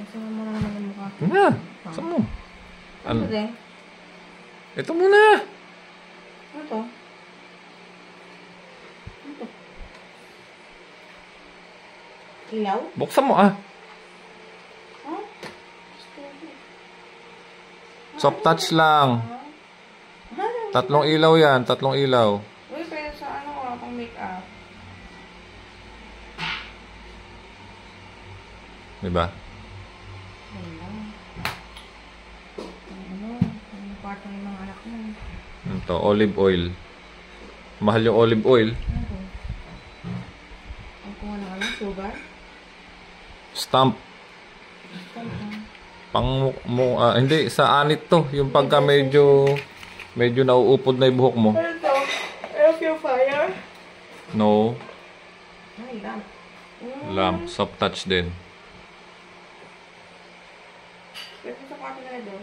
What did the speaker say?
Masama mo na naman yung mukha. Na, saan mo? Ano din? Ito muna. Ano to? Ano to? Ilaw? Buksan mo ah. Huh? Soft touch lang. Tatlong ilaw yan, tatlong ilaw. Uy, pwede sa ano, pang make-up. Diba? Yung kwarto ng mga anak mo. Ito, olive oil. Mahal yung olive oil. Ano to? Ang kuha ng ano, sugar? Stamp. Hindi, sa anit to. Yung pagka medyo nauupod na yung buhok mo. Ano to? Air purifier? No. Ay, lamp. Lamp. Soft touch din. Pwede sa kwarto na ito.